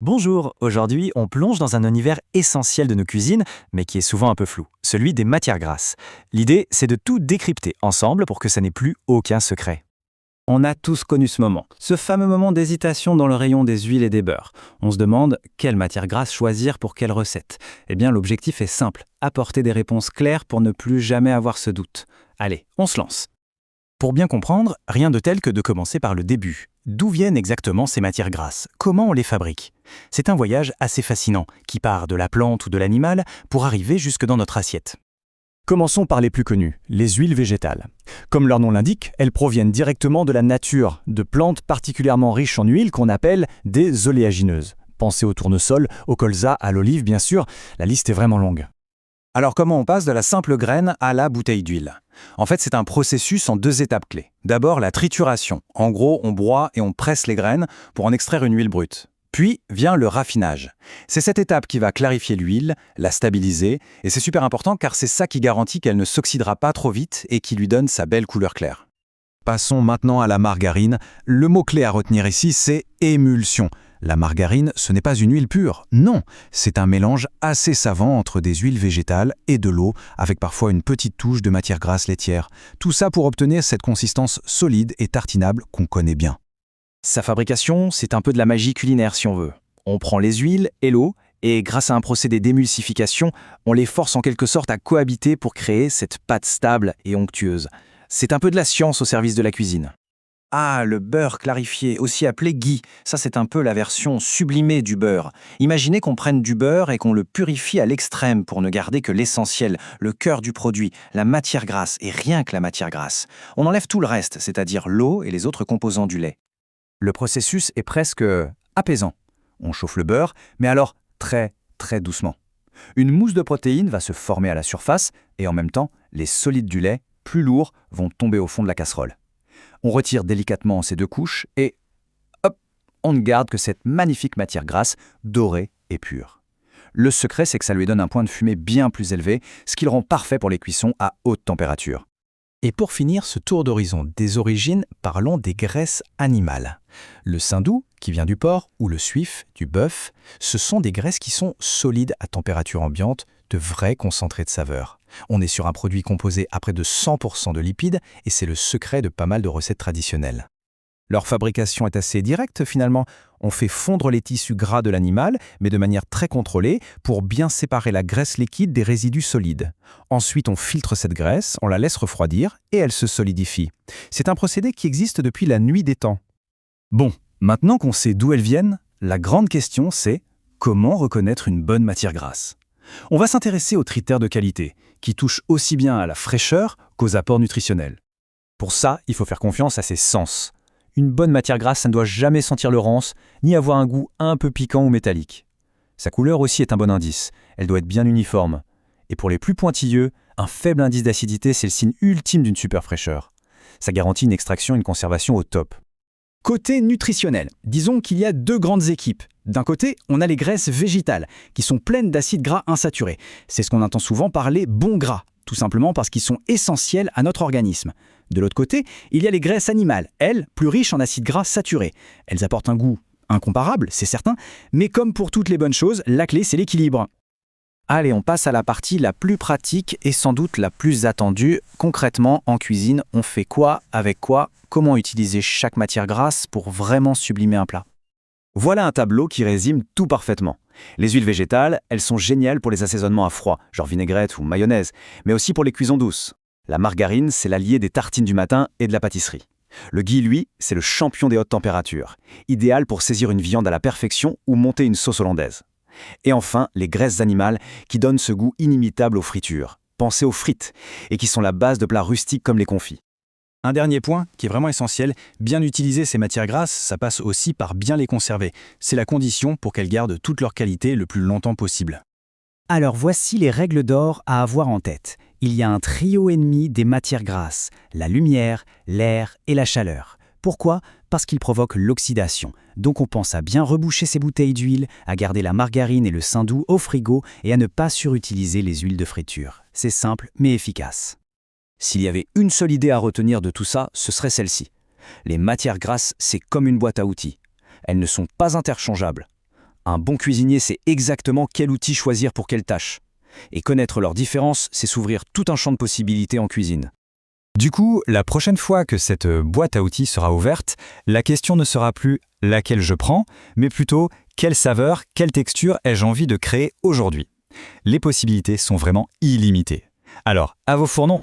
Bonjour, aujourd'hui on plonge dans un univers essentiel de nos cuisines, mais qui est souvent un peu flou, celui des matières grasses. L'idée, c'est de tout décrypter ensemble pour que ça n'ait plus aucun secret. On a tous connu ce moment, ce fameux moment d'hésitation dans le rayon des huiles et des beurres. On se demande quelle matière grasse choisir pour quelle recette. Eh bien, l'objectif est simple, apporter des réponses claires pour ne plus jamais avoir ce doute. Allez, on se lance. Pour bien comprendre, rien de tel que de commencer par le début. D'où viennent exactement ces matières grasses? Comment on les fabrique? C'est un voyage assez fascinant, qui part de la plante ou de l'animal pour arriver jusque dans notre assiette. Commençons par les plus connus, les huiles végétales. Comme leur nom l'indique, elles proviennent directement de la nature, de plantes particulièrement riches en huile qu'on appelle des oléagineuses. Pensez au tournesol, au colza, à l'olive bien sûr, la liste est vraiment longue. Alors comment on passe de la simple graine à la bouteille d'huile? En fait, c'est un processus en deux étapes clés. D'abord, la trituration. En gros, on broie et on presse les graines pour en extraire une huile brute. Puis vient le raffinage. C'est cette étape qui va clarifier l'huile, la stabiliser, et c'est super important car c'est ça qui garantit qu'elle ne s'oxydera pas trop vite et qui lui donne sa belle couleur claire. Passons maintenant à la margarine. Le mot-clé à retenir ici, c'est émulsion. La margarine, ce n'est pas une huile pure, non, c'est un mélange assez savant entre des huiles végétales et de l'eau, avec parfois une petite touche de matière grasse laitière. Tout ça pour obtenir cette consistance solide et tartinable qu'on connaît bien. Sa fabrication, c'est un peu de la magie culinaire si on veut. On prend les huiles et l'eau, et grâce à un procédé d'émulsification, on les force en quelque sorte à cohabiter pour créer cette pâte stable et onctueuse. C'est un peu de la science au service de la cuisine. Ah, le beurre clarifié, aussi appelé ghee, ça c'est un peu la version sublimée du beurre. Imaginez qu'on prenne du beurre et qu'on le purifie à l'extrême pour ne garder que l'essentiel, le cœur du produit, la matière grasse et rien que la matière grasse. On enlève tout le reste, c'est-à-dire l'eau et les autres composants du lait. Le processus est presque apaisant. On chauffe le beurre, mais alors très doucement. Une mousse de protéines va se former à la surface et en même temps, les solides du lait, plus lourds, vont tomber au fond de la casserole. On retire délicatement ces deux couches et hop, on ne garde que cette magnifique matière grasse, dorée et pure. Le secret, c'est que ça lui donne un point de fumée bien plus élevé, ce qui le rend parfait pour les cuissons à haute température. Et pour finir ce tour d'horizon des origines, parlons des graisses animales. Le saindoux, qui vient du porc, ou le suif, du bœuf, ce sont des graisses qui sont solides à température ambiante, de vrais concentrés de saveur. On est sur un produit composé à près de 100% de lipides et c'est le secret de pas mal de recettes traditionnelles. Leur fabrication est assez directe finalement. On fait fondre les tissus gras de l'animal, mais de manière très contrôlée, pour bien séparer la graisse liquide des résidus solides. Ensuite, on filtre cette graisse, on la laisse refroidir et elle se solidifie. C'est un procédé qui existe depuis la nuit des temps. Bon, maintenant qu'on sait d'où elles viennent, la grande question c'est comment reconnaître une bonne matière grasse? On va s'intéresser aux critères de qualité, qui touchent aussi bien à la fraîcheur qu'aux apports nutritionnels. Pour ça, il faut faire confiance à ses sens. Une bonne matière grasse, ça ne doit jamais sentir le rance, ni avoir un goût un peu piquant ou métallique. Sa couleur aussi est un bon indice, elle doit être bien uniforme. Et pour les plus pointilleux, un faible indice d'acidité, c'est le signe ultime d'une super fraîcheur. Ça garantit une extraction et une conservation au top. Côté nutritionnel, disons qu'il y a deux grandes équipes. D'un côté, on a les graisses végétales, qui sont pleines d'acides gras insaturés. C'est ce qu'on entend souvent par les bons gras, tout simplement parce qu'ils sont essentiels à notre organisme. De l'autre côté, il y a les graisses animales, elles, plus riches en acides gras saturés. Elles apportent un goût incomparable, c'est certain, mais comme pour toutes les bonnes choses, la clé c'est l'équilibre. Allez, on passe à la partie la plus pratique et sans doute la plus attendue. Concrètement, en cuisine, on fait quoi, avec quoi, comment utiliser chaque matière grasse pour vraiment sublimer un plat? Voilà un tableau qui résume tout parfaitement. Les huiles végétales, elles sont géniales pour les assaisonnements à froid, genre vinaigrette ou mayonnaise, mais aussi pour les cuissons douces. La margarine, c'est l'allié des tartines du matin et de la pâtisserie. Le ghee, lui, c'est le champion des hautes températures, idéal pour saisir une viande à la perfection ou monter une sauce hollandaise. Et enfin, les graisses animales qui donnent ce goût inimitable aux fritures. Pensez aux frites, et qui sont la base de plats rustiques comme les confits. Un dernier point, qui est vraiment essentiel, bien utiliser ces matières grasses, ça passe aussi par bien les conserver. C'est la condition pour qu'elles gardent toute leur qualité le plus longtemps possible. Alors voici les règles d'or à avoir en tête. Il y a un trio ennemi des matières grasses, la lumière, l'air et la chaleur. Pourquoi? Parce qu'ils provoquent l'oxydation. Donc on pense à bien reboucher ses bouteilles d'huile, à garder la margarine et le saindoux au frigo et à ne pas surutiliser les huiles de friture. C'est simple mais efficace. S'il y avait une seule idée à retenir de tout ça, ce serait celle-ci. Les matières grasses, c'est comme une boîte à outils. Elles ne sont pas interchangeables. Un bon cuisinier sait exactement quel outil choisir pour quelle tâche. Et connaître leurs différences, c'est s'ouvrir tout un champ de possibilités en cuisine. Du coup, la prochaine fois que cette boîte à outils sera ouverte, la question ne sera plus laquelle je prends, mais plutôt quelle saveur, quelle texture ai-je envie de créer aujourd'hui. Les possibilités sont vraiment illimitées. Alors, à vos fourneaux!